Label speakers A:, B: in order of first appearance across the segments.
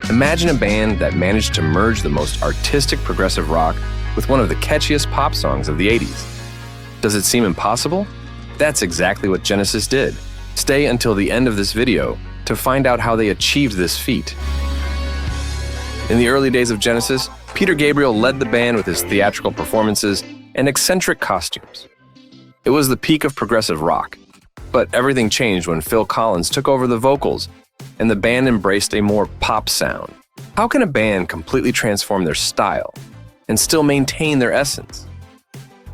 A: Imagine a band that managed to merge the most artistic progressive rock with one of the catchiest pop songs of the 80s. Does it seem impossible? That's exactly what Genesis did. Stay until the end of this video to find out how they achieved this feat. In the early days of Genesis, Peter Gabriel led the band with his theatrical performances and eccentric costumes. It was the peak of progressive rock, but everything changed when Phil Collins took over the vocals and the band embraced a more pop sound. How can a band completely transform their style and still maintain their essence?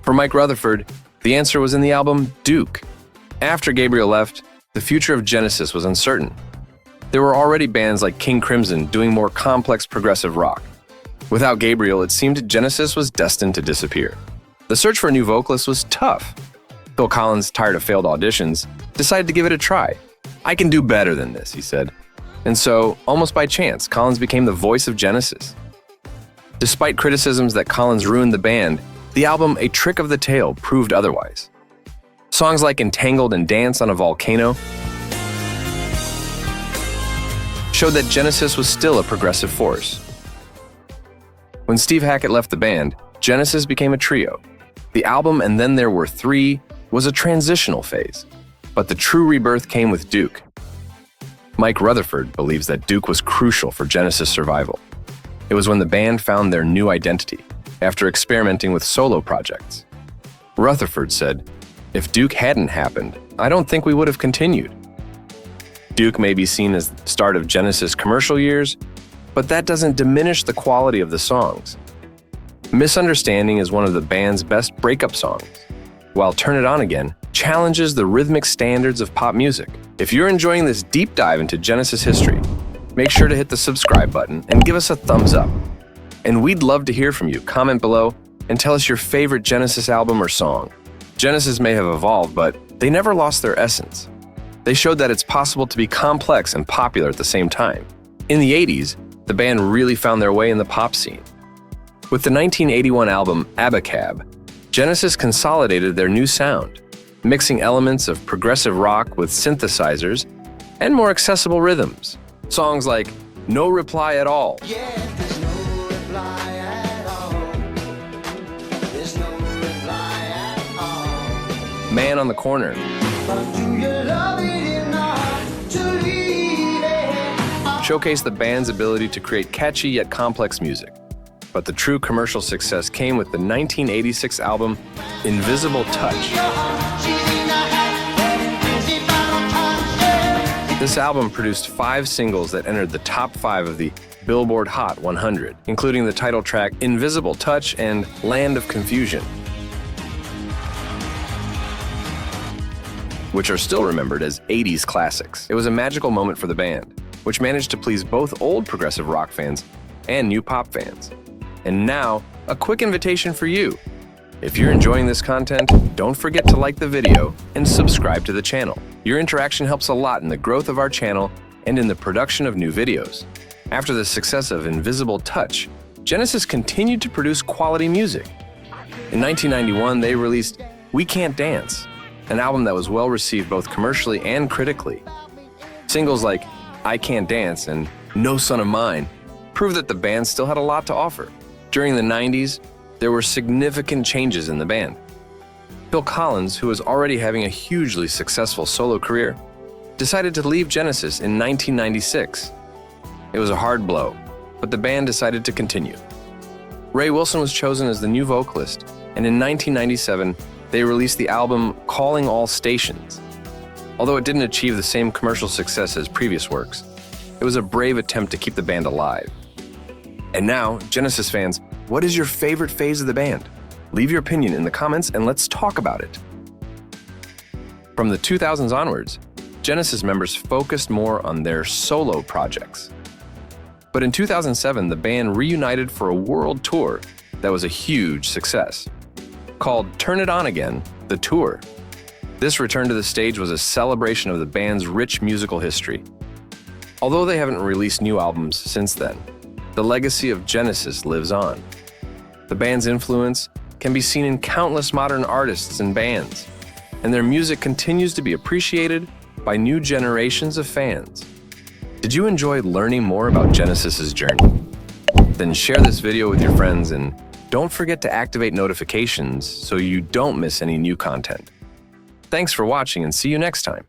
A: For Mike Rutherford, the answer was in the album Duke. After Gabriel left, the future of Genesis was uncertain. There were already bands like King Crimson doing more complex progressive rock. Without Gabriel, it seemed Genesis was destined to disappear. The search for a new vocalist was tough. Phil Collins, tired of failed auditions, decided to give it a try. "I can do better than this," he said. And so, almost by chance, Collins became the voice of Genesis. Despite criticisms that Collins ruined the band, the album A Trick of the Tail proved otherwise. Songs like Entangled and Dance on a Volcano showed that Genesis was still a progressive force. When Steve Hackett left the band, Genesis became a trio. The album And Then There Were Three was a transitional phase, but the true rebirth came with Duke. Mike Rutherford believes that Duke was crucial for Genesis' survival. It was when the band found their new identity, after experimenting with solo projects. Rutherford said, "If Duke hadn't happened, I don't think we would have continued." Duke may be seen as the start of Genesis' commercial years, but that doesn't diminish the quality of the songs. Misunderstanding is one of the band's best breakup songs, while Turn It On Again challenges the rhythmic standards of pop music. If you're enjoying this deep dive into Genesis history, make sure to hit the subscribe button and give us a thumbs up. And we'd love to hear from you. Comment below and tell us your favorite Genesis album or song. Genesis may have evolved, but they never lost their essence. They showed that it's possible to be complex and popular at the same time. In the 80s, the band really found their way in the pop scene. With the 1981 album Abacab, Genesis consolidated their new sound, mixing elements of progressive rock with synthesizers and more accessible rhythms. Songs like No Reply at All,
B: There's no reply at all. There's no reply at all.
A: Man on the Corner,
B: But do you love it enough to leave it?
A: showcase the band's ability to create catchy yet complex music. But the true commercial success came with the 1986 album Invisible Touch. This album produced 5 singles that entered the top 5 of the Billboard Hot 100, including the title track Invisible Touch and Land of Confusion, which are still remembered as 80s classics. It was a magical moment for the band, which managed to please both old progressive rock fans and new pop fans. And now, a quick invitation for you. If you're enjoying this content, don't forget to like the video and subscribe to the channel. Your interaction helps a lot in the growth of our channel and in the production of new videos. After the success of Invisible Touch, Genesis continued to produce quality music. In 1991, they released We Can't Dance, an album that was well received both commercially and critically. Singles like I Can't Dance and No Son of Mine proved that the band still had a lot to offer. During the 90s, there were significant changes in the band. Phil Collins, who was already having a hugely successful solo career, decided to leave Genesis in 1996. It was a hard blow, but the band decided to continue. Ray Wilson was chosen as the new vocalist, and in 1997, they released the album Calling All Stations. Although it didn't achieve the same commercial success as previous works, it was a brave attempt to keep the band alive. And now, Genesis fans, what is your favorite phase of the band? Leave your opinion in the comments and let's talk about it. From the 2000s onwards, Genesis members focused more on their solo projects. But in 2007, the band reunited for a world tour that was a huge success. Called Turn It On Again, the tour. This return to the stage was a celebration of the band's rich musical history. Although they haven't released new albums since then, the legacy of Genesis lives on. The band's influence can be seen in countless modern artists and bands, and their music continues to be appreciated by new generations of fans. Did you enjoy learning more about Genesis's journey? Then share this video with your friends and don't forget to activate notifications so you don't miss any new content. Thanks for watching and see you next time.